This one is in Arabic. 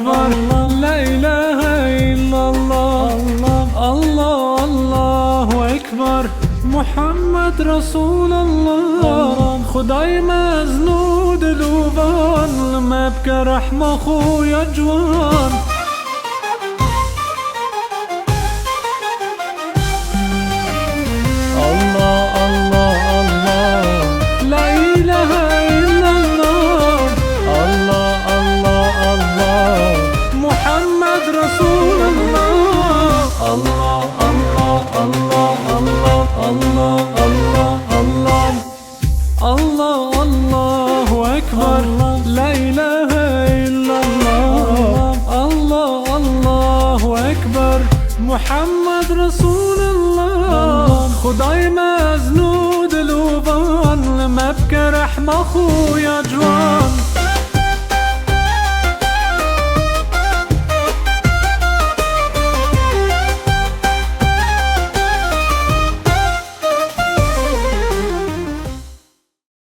أكبر لا إله إلا الله الله الله أكبر محمد رسول الله خدای مزنود لوبان لما بك رحمة خويا جوان الله الله الله لا إله إلا الله الله الله الله محمد رسول الله الله الله الله الله الله الله الله الله أكبر لا إله إلا الله الله الله أكبر محمد رسول الله خدای مزنود لوبان لما بك رحمة خويا جوان